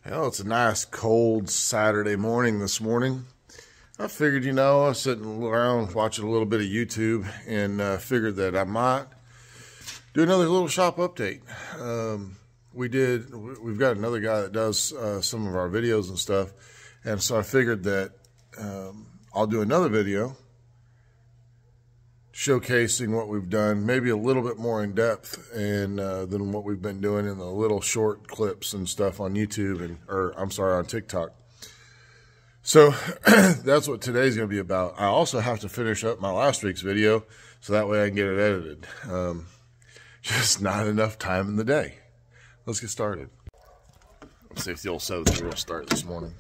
Well, it's a nice cold Saturday morning this morning. I figured, I was sitting around watching a little bit of YouTube and figured that I might do another little shop update. We've got another guy that does some of our videos and stuff. And so I figured that I'll do another video showcasing what we've done, maybe a little bit more in depth and than what we've been doing in the little short clips and stuff on YouTube on TikTok. So that's what today's going to be about. I also have to finish up my last week's video so that way I can get it edited. Just not enough time in the day. Let's get started. Let's see if the old 7-3 will start this morning.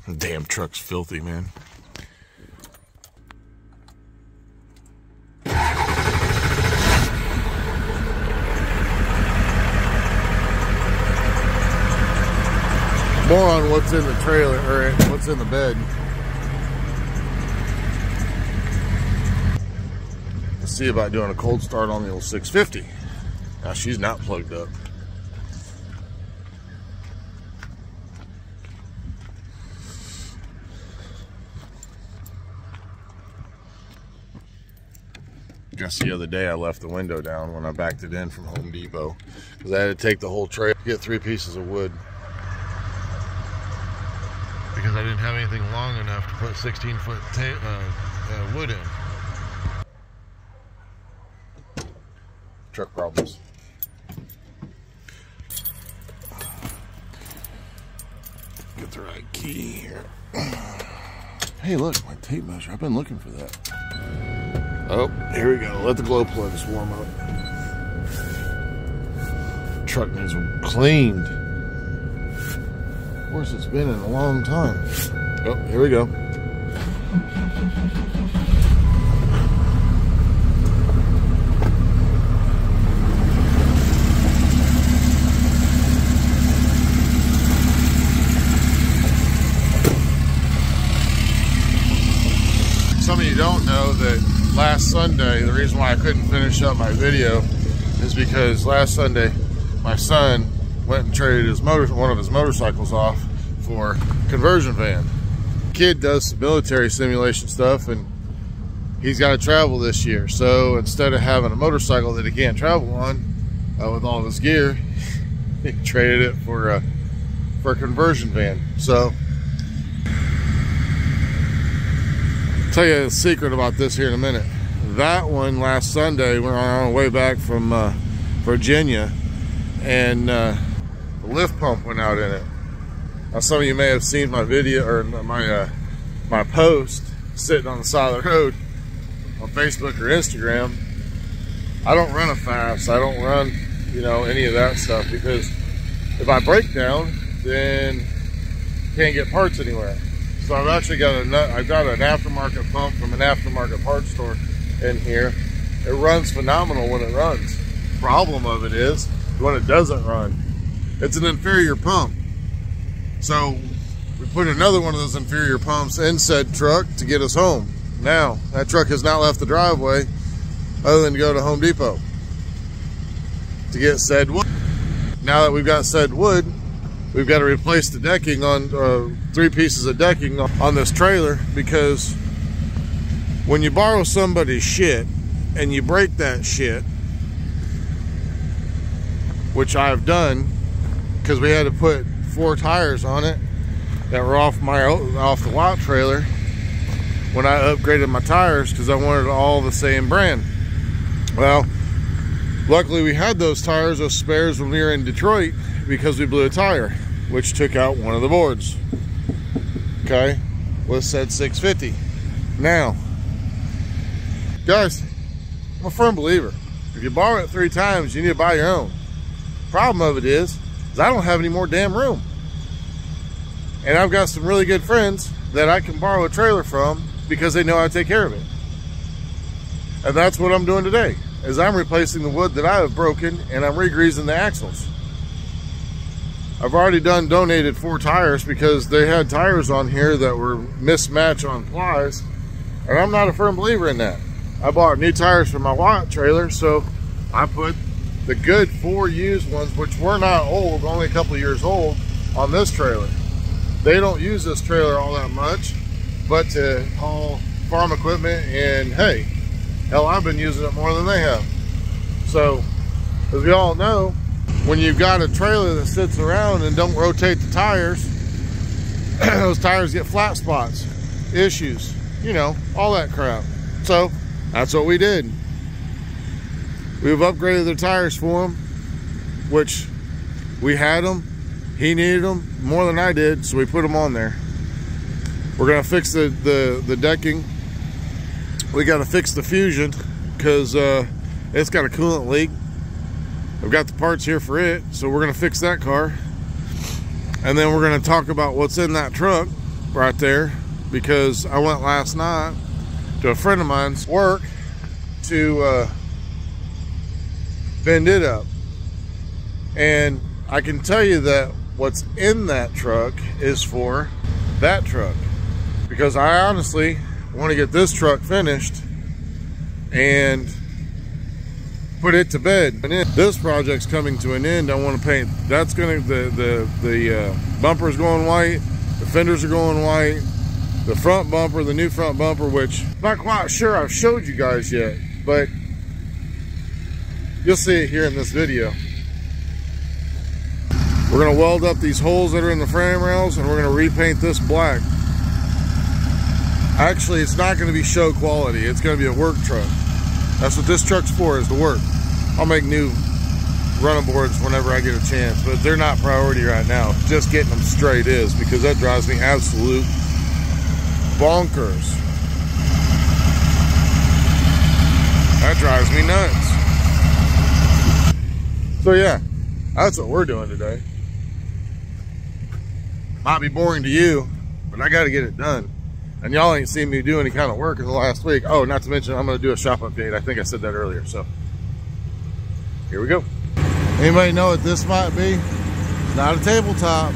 The damn truck's filthy, man. More on what's in the trailer, or what's in the bed. Let's see about doing a cold start on the old 650. Now she's not plugged up. Guess the other day I left the window down when I backed it in from Home Depot because I had to take the whole tray to get 3 pieces of wood because I didn't have anything long enough to put 16-foot wood in. Truck problems. Get the right key here. Hey, look, my tape measure. I've been looking for that. Oh, here we go. Let the glow plugs warm up. Truck needs cleaned. Of course, it's been in a long time. Oh, here we go. Some of you don't know that last Sunday, the reason why I couldn't finish up my video is because last Sunday my son went and traded one of his motorcycles off for a conversion van. The kid does some military simulation stuff and he's got to travel this year. So instead of having a motorcycle that he can't travel on with all of his gear, he traded it for a conversion van. So I'll tell you a secret about this here in a minute. That one last Sunday, we were on our way back from Virginia, and the lift pump went out in it. Now, some of you may have seen my video or my post sitting on the side of the road on Facebook or Instagram. I don't run a fast. I don't run, any of that stuff because if I break down, then can't get parts anywhere. So I've actually got an aftermarket pump from an aftermarket parts store in here. It runs phenomenal when it runs. Problem of it is when it doesn't run. It's an inferior pump. So we put another one of those inferior pumps in said truck to get us home. Now that truck has not left the driveway other than to go to Home Depot to get said wood. Now that we've got said wood, we've got to replace the decking on 3 pieces of decking on this trailer because when you borrow somebody's shit and you break that shit, which I've done because we had to put 4 tires on it that were off the lot trailer when I upgraded my tires because I wanted all the same brand. Well, luckily we had those spares when we were in Detroit because we blew a tire, which took out one of the boards. Okay, was said 650. Now, guys, I'm a firm believer. If you borrow it 3 times, you need to buy your own. Problem of it is I don't have any more damn room. And I've got some really good friends that I can borrow a trailer from because they know how to take care of it. And that's what I'm doing today, is I'm replacing the wood that I have broken and I'm re-greasing the axles. I've already donated 4 tires because they had tires on here that were mismatched on plies. And I'm not a firm believer in that. I bought new tires for my lot trailer, so I put the good 4 used ones, which were not old, only a couple years old, on this trailer. They don't use this trailer all that much, but to haul farm equipment, and hey, hell, I've been using it more than they have. So, as we all know, when you've got a trailer that sits around and don't rotate the tires, those tires get flat spots, issues, you know, all that crap. So, that's what we did. We've upgraded the tires for him, which we had them. He needed them more than I did, so we put them on there. We're gonna fix the decking. We gotta fix the Fusion because it's got a coolant leak. I've got the parts here for it, so we're gonna fix that car. And then we're gonna talk about what's in that truck right there, because I went last night to a friend of mine's work to bend it up. And I can tell you that what's in that truck is for that truck, because I honestly want to get this truck finished and put it to bed. And then this project's coming to an end. I want to paint. That's gonna the bumper's going white. The fenders are going white. The front bumper, the new front bumper, which I'm not quite sure I've showed you guys yet, but you'll see it here in this video. We're gonna weld up these holes that are in the frame rails, and we're gonna repaint this black. Actually, it's not gonna be show quality. It's gonna be a work truck. That's what this truck's for, is to work. I'll make new running boards whenever I get a chance, but they're not priority right now. Just getting them straight is, because that drives me absolute bonkers. That drives me nuts. So yeah, that's what we're doing today. Might be boring to you, but I got to get it done. And y'all ain't seen me do any kind of work in the last week. Oh, not to mention I'm going to do a shop update. I think I said that earlier. So here we go. Anybody know what this might be? It's not a tabletop.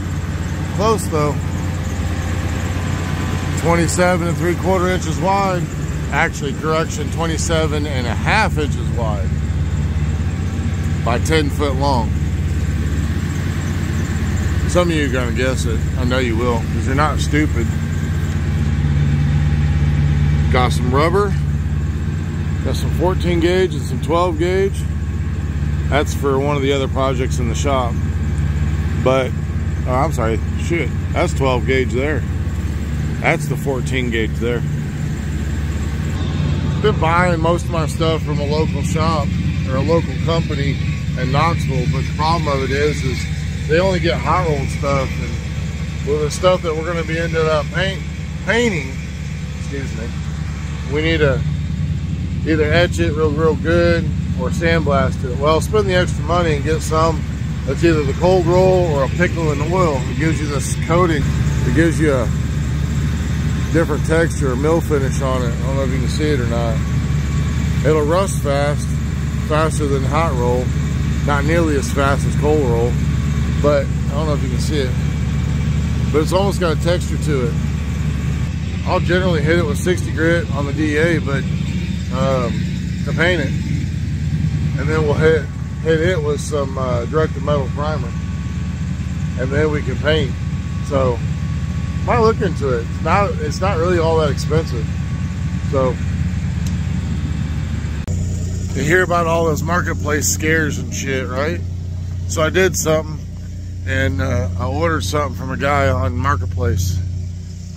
Close though. 27 3/4 inches wide. Actually, correction, 27.5 inches wide by 10 foot long. Some of you are going to guess it. I know you will, because you're not stupid. Got some rubber. Got some 14 gauge and some 12 gauge. That's for one of the other projects in the shop. But, oh, I'm sorry, shit. That's 12 gauge there. That's the 14 gauge there. Been buying most of my stuff from a local shop or a local company in Knoxville, but the problem of it is they only get hot rolled stuff, and with the stuff that we're going to be ended up painting, excuse me, we need to either etch it real good or sandblast it. Well, spend the extra money and get some that's either the cold roll or a pickle in oil. It gives you this coating. It gives you a different texture, a mill finish on it. I don't know if you can see it or not. It'll rust faster than hot roll. Not nearly as fast as cold roll, but I don't know if you can see it. But it's almost got a texture to it. I'll generally hit it with 60 grit on the DA, but to paint it, and then we'll hit it with some directed metal primer, and then we can paint. So might look into it. It's not really all that expensive. So you hear about all those marketplace scares and shit, right? So I did something, and I ordered something from a guy on Marketplace.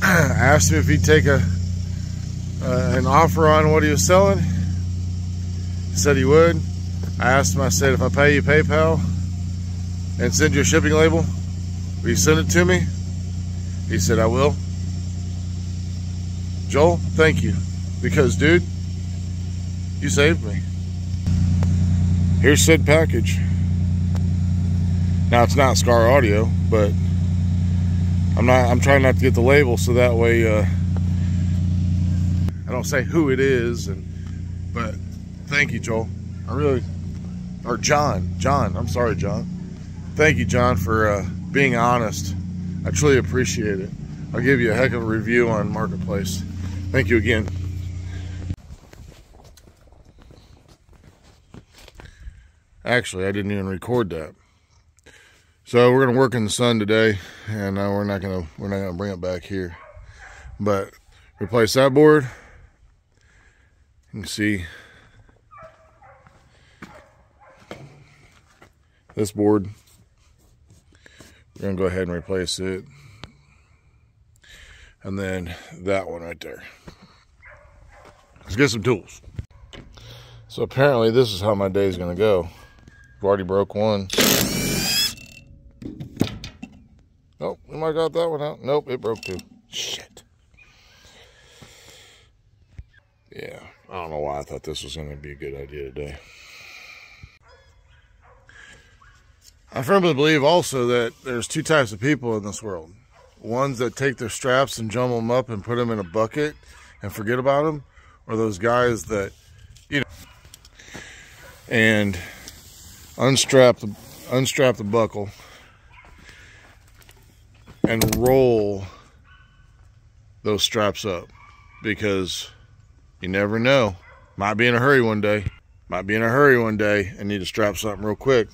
I asked him if he'd take an offer on what he was selling. He said he would. I asked him, I said, if I pay you PayPal and send you a shipping label, will you send it to me? He said, I will. Joel, thank you. Because, dude, you saved me. Here's said package. Now, it's not Scar Audio, but I'm trying not to get the label, so that way I don't say who it is. But thank you, Joel. Or John, I'm sorry, John. Thank you, John, for being honest. I truly appreciate it. I'll give you a heck of a review on Marketplace. Thank you again. Actually, I didn't even record that. So we're gonna work in the sun today, and we're not gonna bring it back here. But replace that board. You can see this board. We're gonna go ahead and replace it, and then that one right there. Let's get some tools. So apparently this is how my day is gonna go. I've already broke one. Oh, we might got that one out. Nope, it broke too. Shit. Yeah, I don't know why I thought this was going to be a good idea today. I firmly believe also that there's two types of people in this world. Ones that take their straps and jumble them up and put them in a bucket and forget about them. Or those guys that, you know, and unstrap the buckle and roll those straps up, because you never know. Might be in a hurry one day. And need to strap something real quick.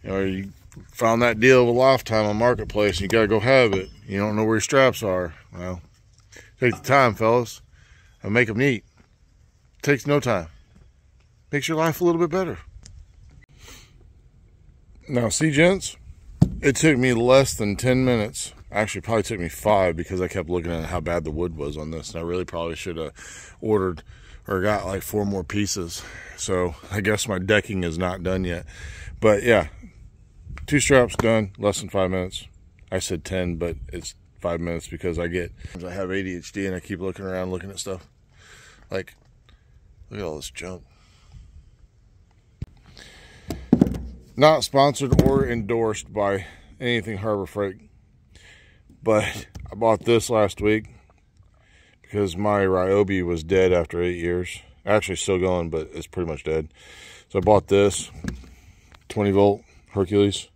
You know, you found that deal of a lifetime on Marketplace and you got to go have it. You don't know where your straps are. Well, take the time, fellas, and make them neat. It takes no time. Makes your life a little bit better. Now, see, gents, it took me less than 10 minutes. Actually, probably took me 5, because I kept looking at how bad the wood was on this. And I really probably should have ordered or got like 4 more pieces. So I guess my decking is not done yet. But yeah, 2 straps done, less than 5 minutes. I said 10, but it's 5 minutes because I have ADHD and I keep looking around looking at stuff. Like, look at all this junk. Not sponsored or endorsed by anything Harbor Freight. But I bought this last week because my Ryobi was dead after 8 years. Actually still going, but it's pretty much dead. So I bought this 20 volt Hercules.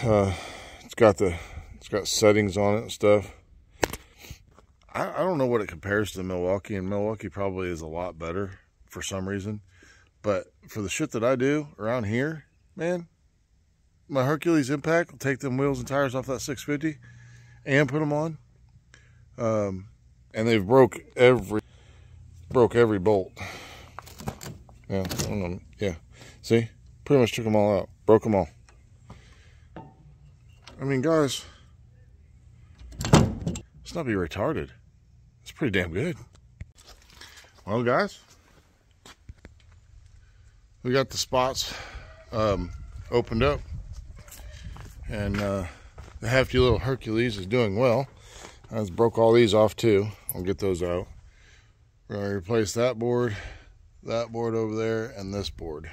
It's got settings on it and stuff. I don't know what it compares to the Milwaukee, and Milwaukee probably is a lot better for some reason. But for the shit that I do around here, man, my Hercules Impact will take them wheels and tires off that 650 and put them on. And they've broke every bolt. Yeah, see? Pretty much took them all out. Broke them all. I mean, guys, let's not be retarded. It's pretty damn good. Well, guys, we got the spots opened up, and the hefty little Hercules is doing well. I just broke all these off too. I'll get those out. We're going to replace that board over there, and this board.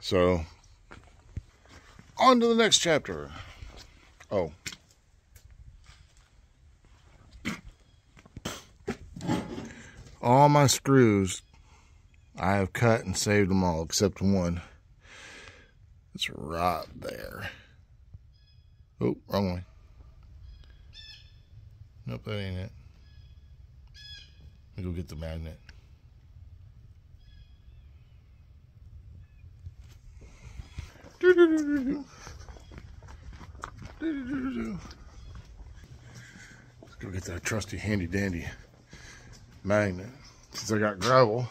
So, on to the next chapter. Oh. All my screws, I have cut and saved them all except one. It's right there. Oh, wrong way. Nope, that ain't it. Let me go get the magnet. Let's go get that trusty handy dandy magnet. Since I got gravel,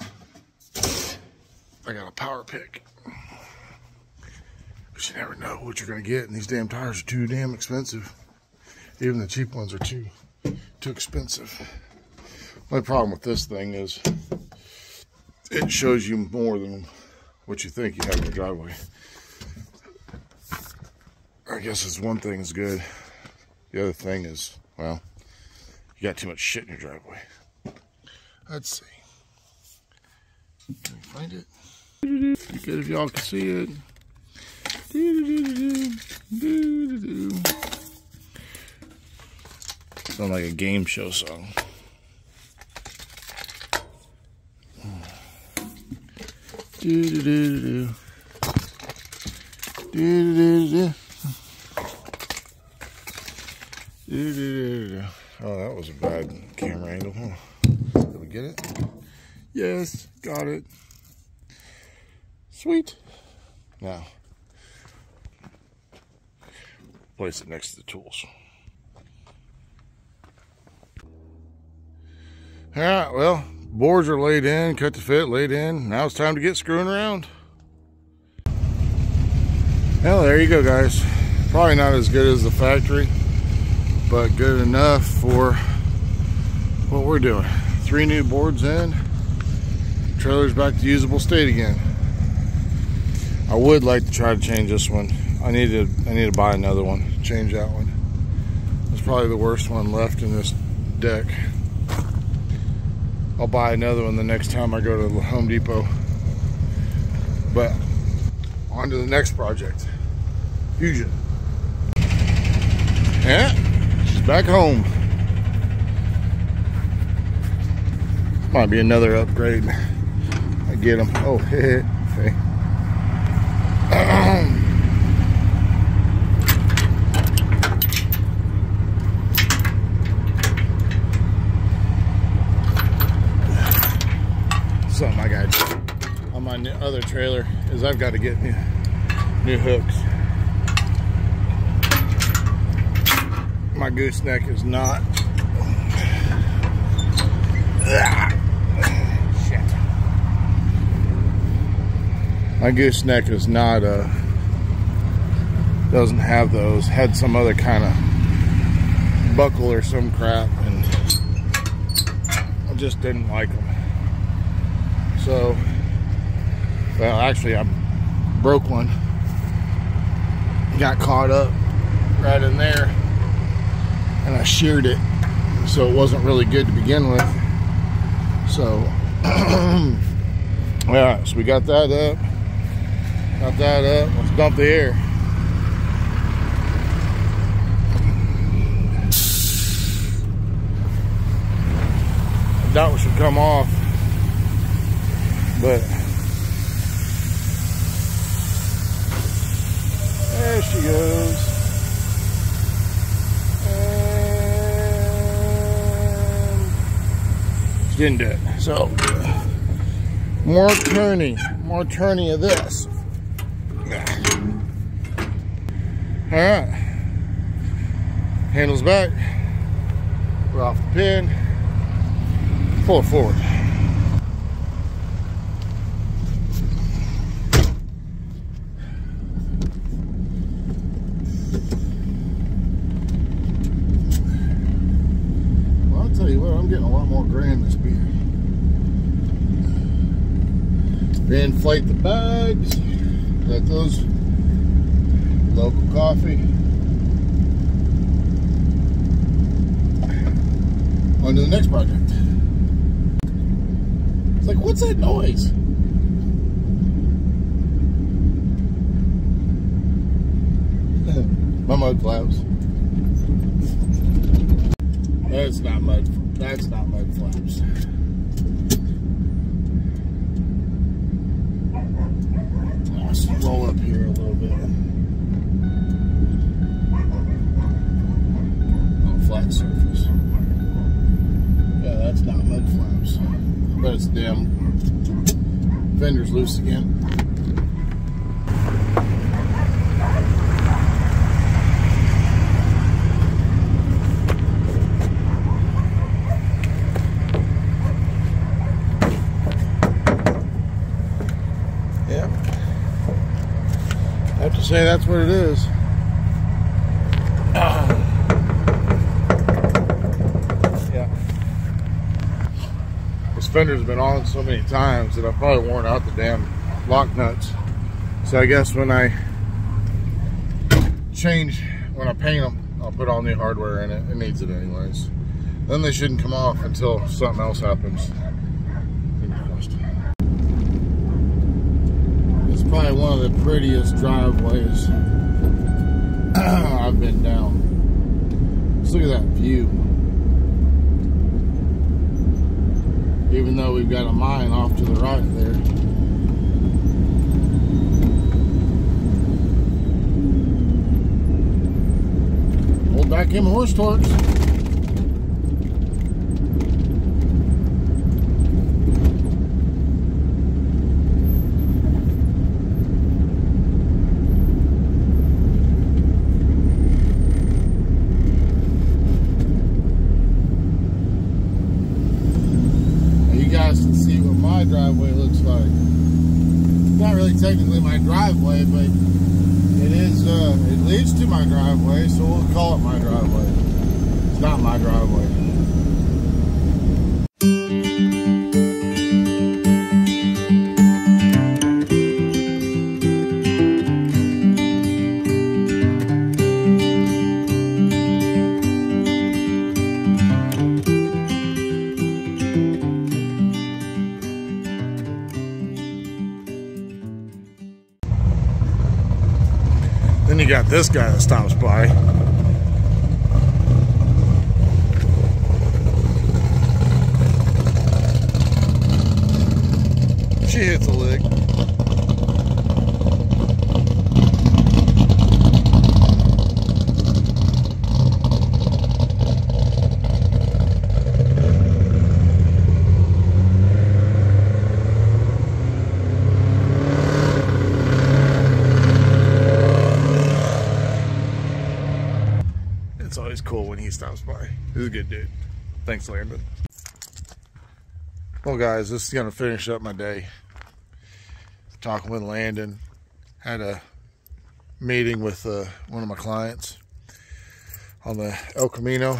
I got a power pick. But you never know what you're gonna get, and these damn tires are too damn expensive. Even the cheap ones are too expensive. My problem with this thing is it shows you more than what you think you have in your driveway. I guess it's one thing is good. The other thing is, well, you got too much shit in your driveway. Let's see. Can we find it? Be good if y'all can see it. Sounds like a game show song. Oh, that was a bad camera angle, huh? Did we get it? Yes, got it. Sweet. Now, place it next to the tools. All right, well, boards are laid in, cut to fit, laid in. Now it's time to get screwing around. Well, there you go, guys. Probably not as good as the factory, but good enough for what we're doing. 3 new boards in, trailer's back to usable state again. I would like to try to change this one. I need to buy another one, change that one. It's probably the worst one left in this deck. I'll buy another one the next time I go to the Home Depot. But on to the next project, Fusion. Yeah, she's back home. Might be another upgrade. I get them. Oh, hey. Something I got on my other trailer is I've got to get new hooks. My gooseneck is not. Shit. My gooseneck is not doesn't have those. Had some other kind of buckle or some crap, and I just didn't like them. So, well, actually, I broke one. Got caught up right in there, and I sheared it, so it wasn't really good to begin with. So, yeah, so we got that up. Got that up. Let's dump the air. I doubt we should come off, but there she goes. And she didn't do it. So, more turning of this. All right, handles back, we're off the pin, pull it forward. Well, I'll tell you what, I'm getting a lot more gray in this beer. Inflate the bags, got those. Local coffee. On to the next project. It's like, what's that noise? My mud flaps. That's not mud. That's not mud flaps. Let's roll up here a little bit. Flat surface. Yeah, that's not mud flaps. But it's damn fender's loose again. Yep. I have to say that's what it is. Fender's been on so many times that I've probably worn out the damn lock nuts. So I guess when I paint them, I'll put all new hardware in it. It needs it anyways. Then they shouldn't come off until something else happens. It's probably one of the prettiest driveways I've been down. Just look at that view. Even though we've got a mine off to the right there. Hold back in horse torques. technically my driveway, but it is, it leads to my driveway, so we'll call it my driveway. It's not my driveway. Then you got this guy that stops by. She hits a lick. It's always cool when he stops by. He's a good dude. Thanks, Landon. Well, guys, this is going to finish up my day. Talking with Landon. Had a meeting with one of my clients on the El Camino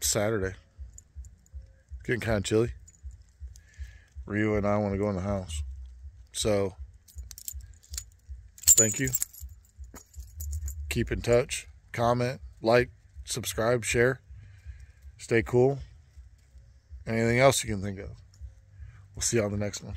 Saturday. Getting kind of chilly. Rio and I want to go in the house. So, thank you. Keep in touch, comment, like, subscribe, share. Stay cool. Anything else you can think of. We'll see you on the next one.